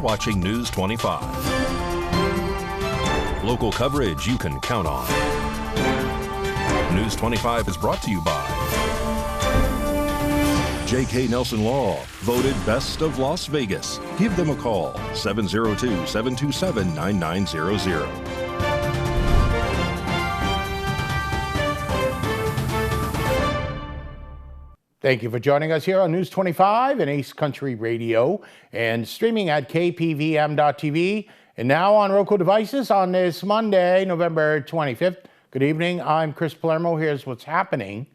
watching News 25. Local coverage you can count on. News 25 is brought to you by J.K. Nelson Law, voted Best of Las Vegas. Give them a call, 702-727-9900. Thank you for joining us here on News 25 and Ace Country Radio and streaming at KPVM.TV and now on Roku devices on this Monday, November 25th. Good evening. I'm Chris Palermo. Here's what's happening.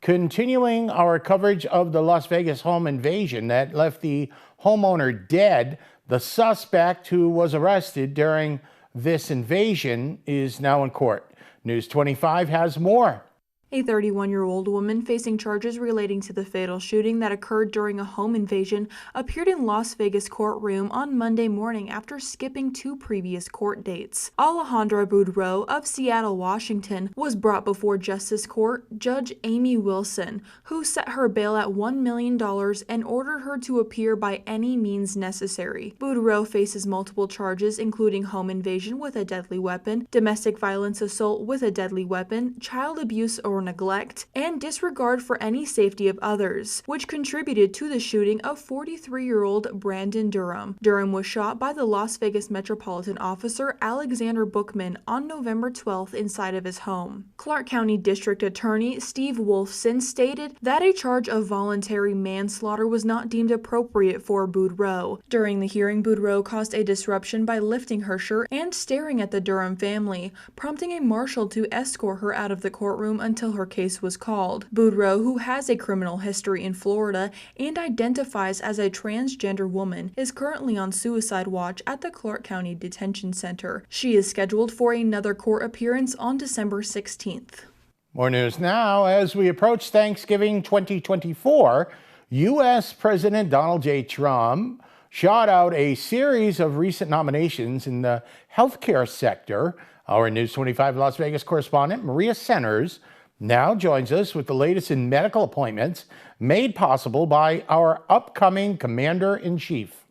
Continuing our coverage of the Las Vegas home invasion that left the homeowner dead, the suspect who was arrested during this invasion is now in court. News 25 has more. A 31-year-old woman facing charges relating to the fatal shooting that occurred during a home invasion appeared in Las Vegas courtroom on Monday morning after skipping 2 previous court dates. Alejandra Boudreaux of Seattle, Washington, was brought before Justice Court Judge Amy Wilson, who set her bail at $1 million and ordered her to appear by any means necessary. Boudreaux faces multiple charges, including home invasion with a deadly weapon, domestic violence assault with a deadly weapon, child abuse or neglect, and disregard for any safety of others, which contributed to the shooting of 43-year-old Brandon Durham. Durham was shot by the Las Vegas Metropolitan Officer Alexander Bookman on November 12th inside of his home. Clark County District Attorney Steve Wolfson stated that a charge of voluntary manslaughter was not deemed appropriate for Boudreaux. During the hearing, Boudreaux caused a disruption by lifting her shirt and staring at the Durham family, prompting a marshal to escort her out of the courtroom until her case was called. Boudreaux, who has a criminal history in Florida and identifies as a transgender woman, is currently on suicide watch at the Clark County Detention Center. She is scheduled for another court appearance on December 16th. More news now. As we approach Thanksgiving 2024, U.S. President Donald J. Trump shot out a series of recent nominations in the healthcare sector. Our News 25 Las Vegas correspondent Maria Centers now joins us with the latest in medical appointments made possible by our upcoming Commander-in-Chief.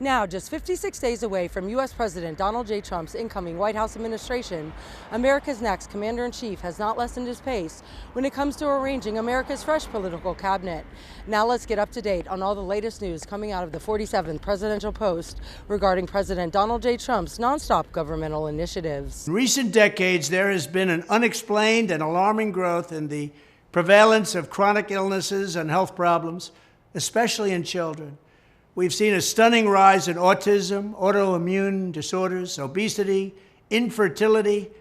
Now, just 56 days away from U.S. President Donald J. Trump's incoming White House administration, America's next Commander-in-Chief has not lessened his pace when it comes to arranging America's fresh political cabinet. Now let's get up to date on all the latest news coming out of the 47th presidential post regarding President Donald J. Trump's nonstop governmental initiatives. In recent decades, there has been an unexplained and alarming growth in the prevalence of chronic illnesses and health problems, especially in children. We've seen a stunning rise in autism, autoimmune disorders, obesity, infertility,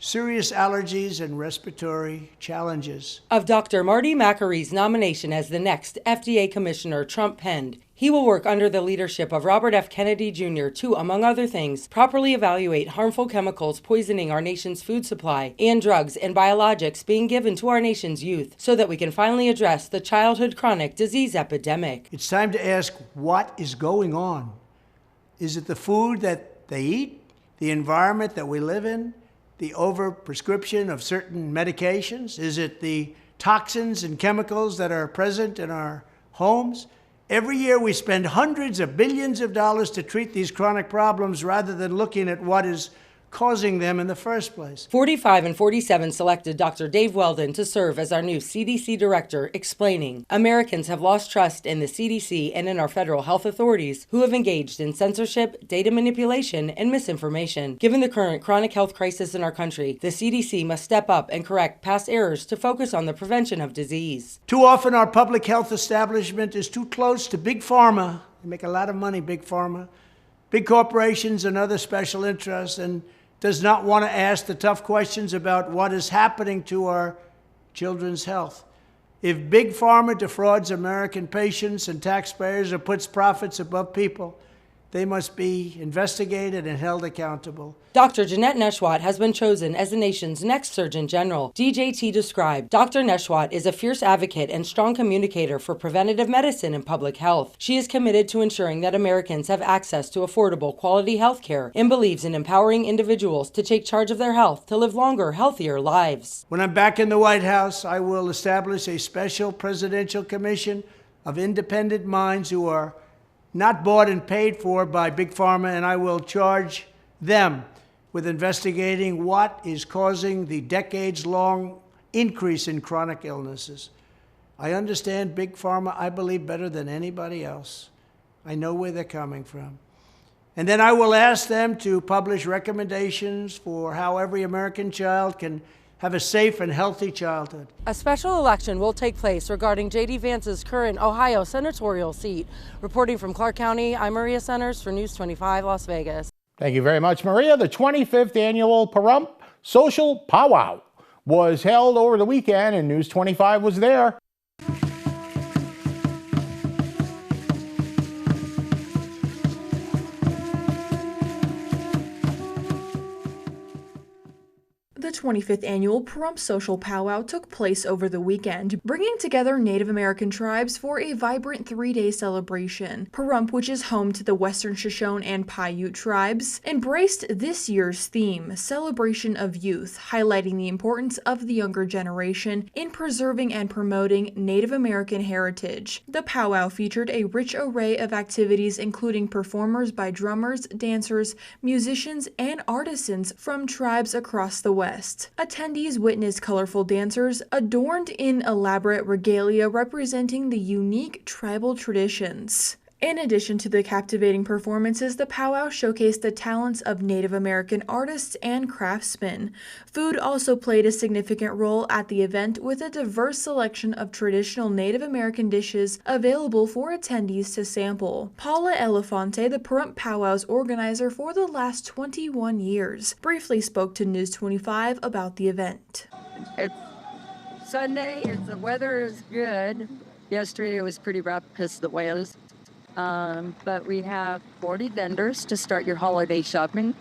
serious allergies, and respiratory challenges. Of Dr. Marty Macaree's nomination as the next FDA commissioner, Trump penned, he will work under the leadership of Robert F. Kennedy Jr. to, among other things, properly evaluate harmful chemicals poisoning our nation's food supply and drugs and biologics being given to our nation's youth so that we can finally address the childhood chronic disease epidemic. It's time to ask what is going on. Is it the food that they eat, the environment that we live in, the overprescription of certain medications? Is it the toxins and chemicals that are present in our homes? Every year we spend hundreds of billions of dollars to treat these chronic problems rather than looking at what is causing them in the first place. 45 and 47 selected Dr. Dave Weldon to serve as our new CDC director, explaining, Americans have lost trust in the CDC and in our federal health authorities who have engaged in censorship, data manipulation, and misinformation. Given the current chronic health crisis in our country, the CDC must step up and correct past errors to focus on the prevention of disease. Too often our public health establishment is too close to big pharma. They make a lot of money, big pharma, big corporations and other special interests, and does not want to ask the tough questions about what is happening to our children's health. If Big Pharma defrauds American patients and taxpayers or puts profits above people, they must be investigated and held accountable. Dr. Jeanette Neshwat has been chosen as the nation's next Surgeon General. DJT described, Dr. Neshwat is a fierce advocate and strong communicator for preventative medicine and public health. She is committed to ensuring that Americans have access to affordable, quality health care and believes in empowering individuals to take charge of their health to live longer, healthier lives. When I'm back in the White House, I will establish a special presidential commission of independent minds who are not bought and paid for by Big Pharma, and I will charge them with investigating what is causing the decades-long increase in chronic illnesses. I understand Big Pharma, I believe, better than anybody else. I know where they're coming from. And then I will ask them to publish recommendations for how every American child can have a safe and healthy childhood. A special election will take place regarding J.D. Vance's current Ohio senatorial seat. Reporting from Clark County, I'm Maria Centers for News 25 Las Vegas. Thank you very much, Maria. The 25th annual Pahrump Social Powwow was held over the weekend, and News 25 was there. The 25th annual Pahrump Social Powwow took place over the weekend, bringing together Native American tribes for a vibrant 3-day celebration. Pahrump, which is home to the Western Shoshone and Paiute tribes, embraced this year's theme, Celebration of Youth, highlighting the importance of the younger generation in preserving and promoting Native American heritage. The powwow featured a rich array of activities, including performers by drummers, dancers, musicians, and artisans from tribes across the West. Attendees witnessed colorful dancers adorned in elaborate regalia representing the unique tribal traditions. In addition to the captivating performances, the powwow showcased the talents of Native American artists and craftsmen. Food also played a significant role at the event, with a diverse selection of traditional Native American dishes available for attendees to sample. Paula Elefante, the Pahrump powwow's organizer for the last 21 years, briefly spoke to News 25 about the event. It's Sunday, the weather is good. Yesterday it was pretty rough because of the winds. But we have 40 vendors to start your holiday shopping.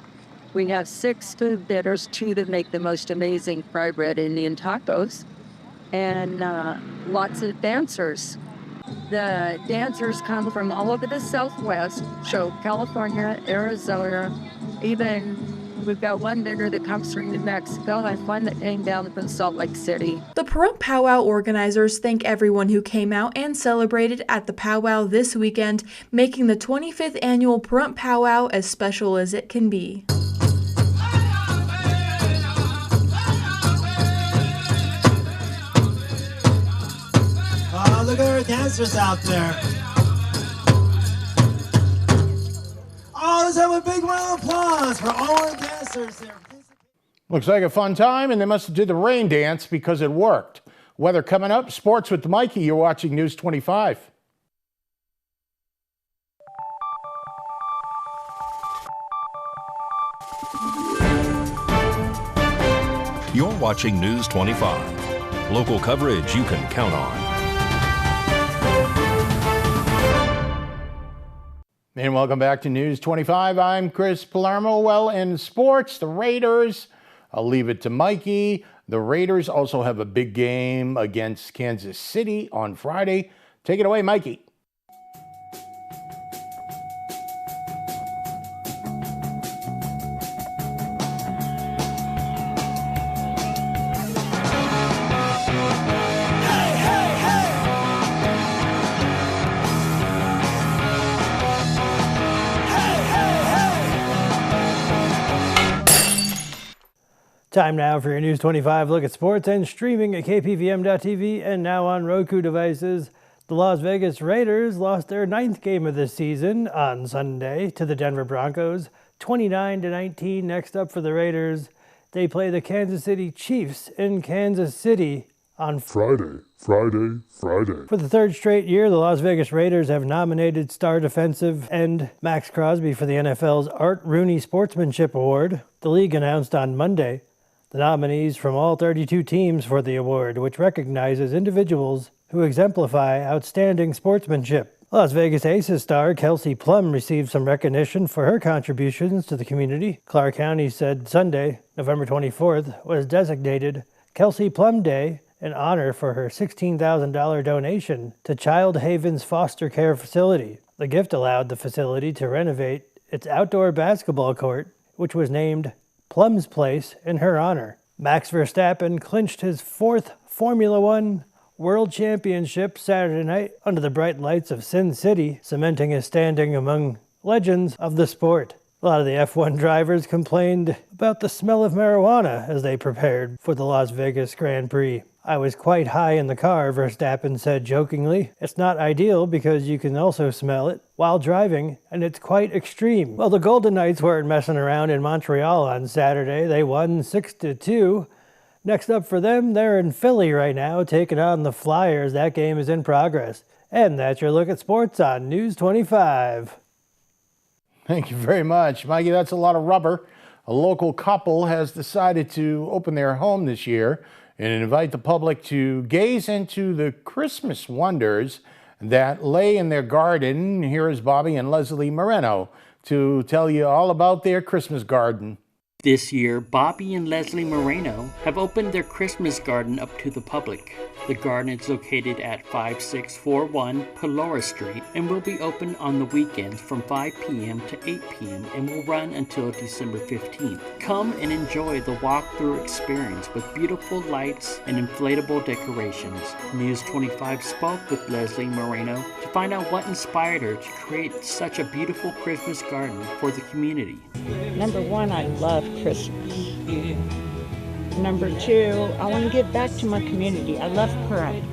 We have 6 food vendors, 2 that make the most amazing fry bread Indian tacos, and lots of dancers. The dancers come from all over the Southwest, so California, Arizona, even we've got one vendor that comes from New Mexico and one that came down from Salt Lake City. The Pahrump powwow organizers thank everyone who came out and celebrated at the powwow this weekend, making the 25th annual Pahrump powwow as special as it can be. Oh, look at our dancers out there. Oh, let's have a big round of applause for all our dancers there. Looks like a fun time, and they must have did the rain dance because it worked. Weather coming up, sports with Mikey. You're watching News 25. You're watching News 25. Local coverage you can count on. And welcome back to News 25. I'm Chris Palermo. Well, in sports, the Raiders, I'll leave it to Mikey. The Raiders also have a big game against Kansas City on Friday. Take it away, Mikey. Time now for your News 25 look at sports and streaming at KPVM.TV and now on Roku devices. The Las Vegas Raiders lost their 9th game of the season on Sunday to the Denver Broncos, 29-19. Next up for the Raiders, they play the Kansas City Chiefs in Kansas City on Friday. For the 3rd straight year, the Las Vegas Raiders have nominated star defensive end Max Crosby for the NFL's Art Rooney Sportsmanship Award. The league announced on Monday the nominees from all 32 teams for the award, which recognizes individuals who exemplify outstanding sportsmanship. Las Vegas Aces star Kelsey Plum received some recognition for her contributions to the community. Clark County said Sunday, November 24th, was designated Kelsey Plum Day in honor for her $16,000 donation to Child Haven's foster care facility. The gift allowed the facility to renovate its outdoor basketball court, which was named Plum's Place in her honor. Max Verstappen clinched his 4th Formula One World Championship Saturday night under the bright lights of Sin City, cementing his standing among legends of the sport. A lot of the F1 drivers complained about the smell of marijuana as they prepared for the Las Vegas Grand Prix. "I was quite high in the car," Verstappen said jokingly. "It's not ideal because you can also smell it while driving, and it's quite extreme." Well, the Golden Knights weren't messing around in Montreal on Saturday. They won 6-2. Next up for them, they're in Philly right now, taking on the Flyers. That game is in progress. And that's your look at sports on News 25. Thank you very much, Mikey. That's a lot of rubber. A local couple has decided to open their home this year and invite the public to gaze into the Christmas wonders that lay in their garden. Here is Bobby and Leslie Moreno to tell you all about their Christmas garden. This year, Bobby and Leslie Moreno have opened their Christmas garden up to the public. The garden is located at 5641 Pelora Street and will be open on the weekends from 5 p.m. to 8 p.m. and will run until December 15th. Come and enjoy the walkthrough experience with beautiful lights and inflatable decorations. News 25 spoke with Leslie Moreno to find out what inspired her to create such a beautiful Christmas garden for the community. Number one, I love Christmas. Number two, I want to give back to my community. I love Pahrump.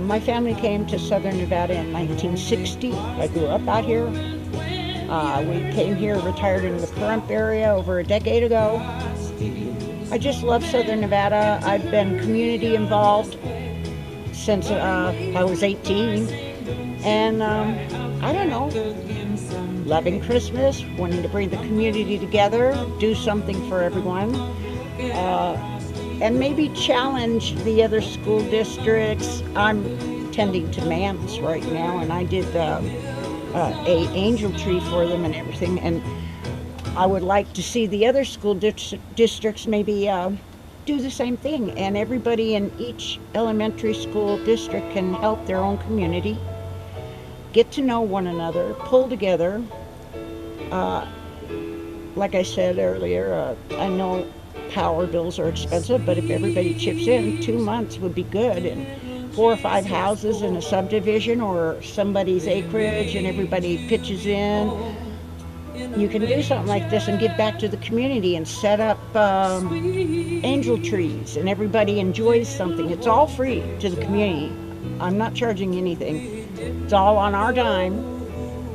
My family came to Southern Nevada in 1960. I grew up out here. We came here, retired in the Pahrump area over a decade ago. I just love Southern Nevada. I've been community involved since I was 18. And I don't know, loving Christmas, wanting to bring the community together, do something for everyone, and maybe challenge the other school districts. I'm tending to Mans right now, and I did a angel tree for them and everything, and I would like to see the other school districts maybe do the same thing, and everybody in each elementary school district can help their own community, get to know one another, pull together. Like I said earlier, I know power bills are expensive, but if everybody chips in, 2 months would be good. And 4 or 5 houses in a subdivision or somebody's acreage and everybody pitches in. You can do something like this and give back to the community and set up angel trees and everybody enjoys something. It's all free to the community. I'm not charging anything. It's all on our dime.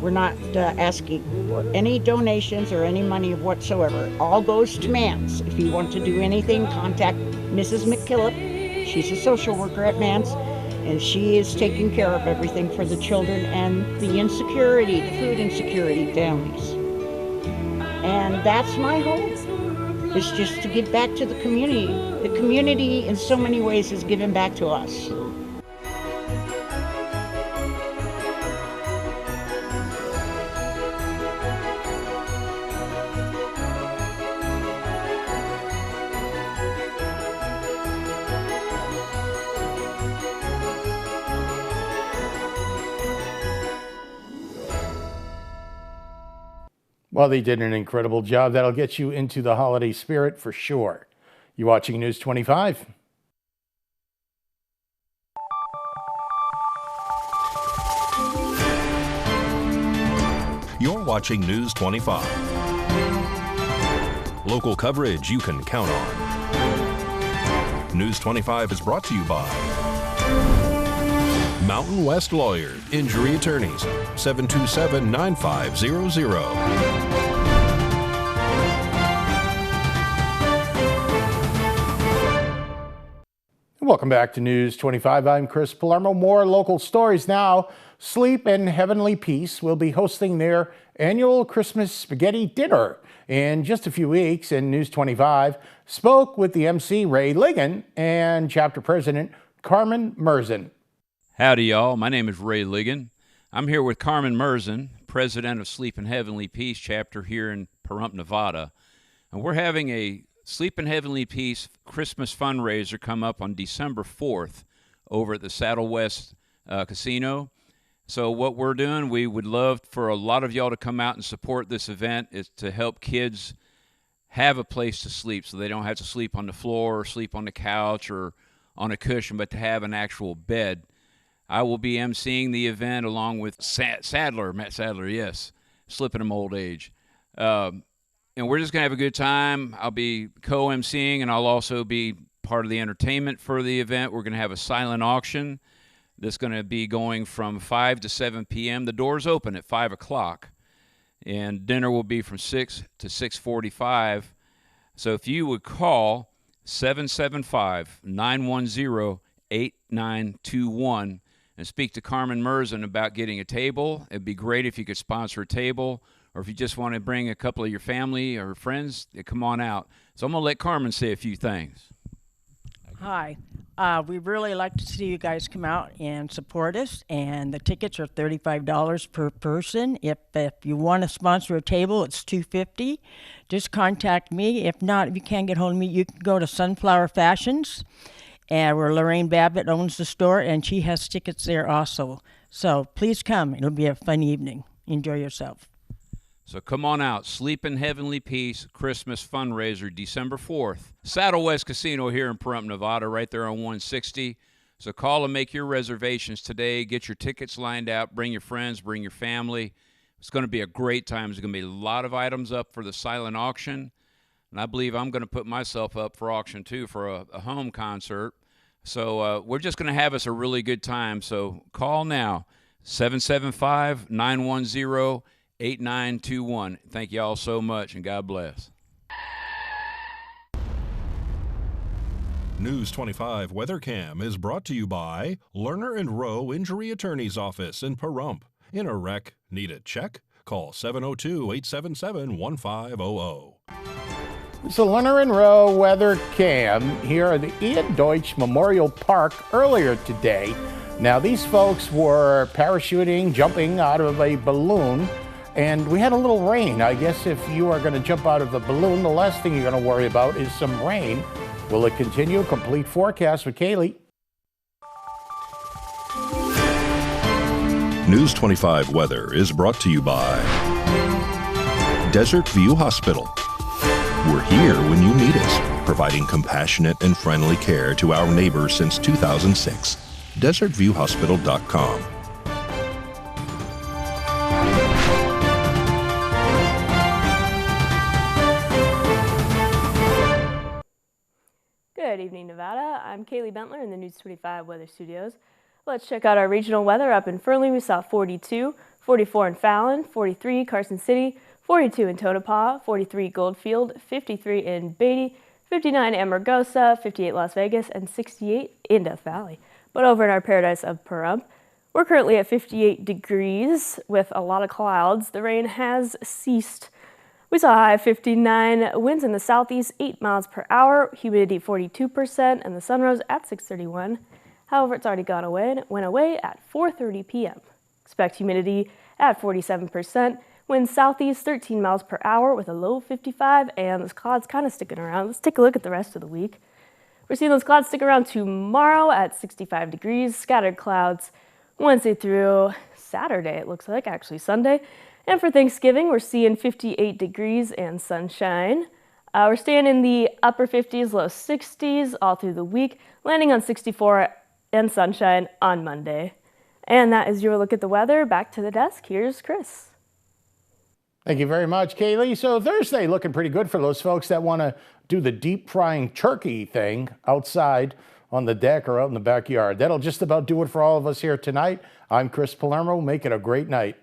We're not asking for any donations or any money whatsoever. It all goes to Mans. If you want to do anything, contact Mrs. McKillop. She's a social worker at Mans, and she is taking care of everything for the children and the insecurity, the food insecurity families. And that's my hope, is just to give back to the community. The community in so many ways is giving back to us. Well, they did an incredible job. That'll get you into the holiday spirit for sure. You're watching News 25. You're watching News 25. Local coverage you can count on. News 25 is brought to you by Mountain West Lawyers, Injury Attorneys, 727-9500. Welcome back to News 25. I'm Chris Palermo. More local stories now. Sleep and Heavenly Peace will be hosting their annual Christmas spaghetti dinner in just a few weeks, and News 25 spoke with the MC, Ray Ligon, and chapter president, Carmen Merzin. Howdy, y'all. My name is Ray Ligon. I'm here with Carmen Merzin, president of Sleep in Heavenly Peace chapter here in Pahrump, Nevada. And we're having a Sleep in Heavenly Peace Christmas fundraiser come up on December 4th over at the Saddle West Casino. So what we're doing, we would love for a lot of y'all to come out and support this event. Is to help kids have a place to sleep so they don't have to sleep on the floor or sleep on the couch or on a cushion, but to have an actual bed. I will be emceeing the event along with Matt Sadler, yes, slipping him old age. And we're just going to have a good time. I'll be co-emceeing, and I'll also be part of the entertainment for the event. We're going to have a silent auction that's going to be going from 5 to 7 p.m. The doors open at 5 o'clock, and dinner will be from 6 to 6:45. So if you would call 775-910-8921 and speak to Carmen Merzin about getting a table. It'd be great if you could sponsor a table, or if you just want to bring a couple of your family or friends, come on out. So I'm going to let Carmen say a few things. Hi. We'd really like to see you guys come out and support us, and the tickets are $35 per person. If you want to sponsor a table, it's $250. Just contact me. If not, if you can't get hold of me, you can go to Sunflower Fashions, and where Lorraine Babbitt owns the store, and she has tickets there also. So please come. It'll be a fun evening. Enjoy yourself. So come on out. Sleep in Heavenly Peace Christmas fundraiser, December 4th. Saddle West Casino here in Pahrump, Nevada, right there on 160. So call and make your reservations today. Get your tickets lined out. Bring your friends. Bring your family. It's going to be a great time. There's going to be a lot of items up for the silent auction. And I believe I'm going to put myself up for auction, too, for a home concert. So we're just going to have us a really good time. So call now, 775-910-8921. Thank you all so much, and God bless. News 25 Weather Cam is brought to you by Lerner and Rowe Injury Attorney's Office in Pahrump. In a wreck, need a check? Call 702-877-1500. It's the Lerner and Rowe Weather Cam here at the Ian Deutsch Memorial Park earlier today. Now, these folks were parachuting, jumping out of a balloon, and we had a little rain. I guess if you are going to jump out of the balloon, the last thing you're going to worry about is some rain. Will it continue? Complete forecast with Kaylee. News 25 Weather is brought to you by Desert View Hospital. We're here when you need us, providing compassionate and friendly care to our neighbors since 2006. DesertViewHospital.com. Good evening, Nevada. I'm Kaylee Bentler in the News 25 Weather Studios. Let's check out our regional weather. Up in Fernley, we saw 42, 44 in Fallon, 43 Carson City, 42 in Tonopah, 43 Goldfield, 53 in Beatty, 59 Amargosa, 58 Las Vegas, and 68 in Death Valley. But over in our paradise of Pahrump, we're currently at 58 degrees with a lot of clouds. The rain has ceased. We saw a high of 59, winds in the southeast 8 miles per hour, humidity 42%, and the sun rose at 6:31. However, it's already gone away, and it went away at 4:30 p.m. Expect humidity at 47%. Wind southeast 13 miles per hour with a low 55, and those clouds kind of sticking around. Let's take a look at the rest of the week. We're seeing those clouds stick around tomorrow at 65 degrees, scattered clouds Wednesday through Saturday, it looks like, actually Sunday. And for Thanksgiving, we're seeing 58 degrees and sunshine. We're staying in the upper 50s, low 60s all through the week, landing on 64 and sunshine on Monday. And that is your look at the weather. Back to the desk. Here's Chris. Thank you very much, Kaylee. So Thursday looking pretty good for those folks that want to do the deep frying turkey thing outside on the deck or out in the backyard. That'll just about do it for all of us here tonight. I'm Chris Palermo. Make it a great night.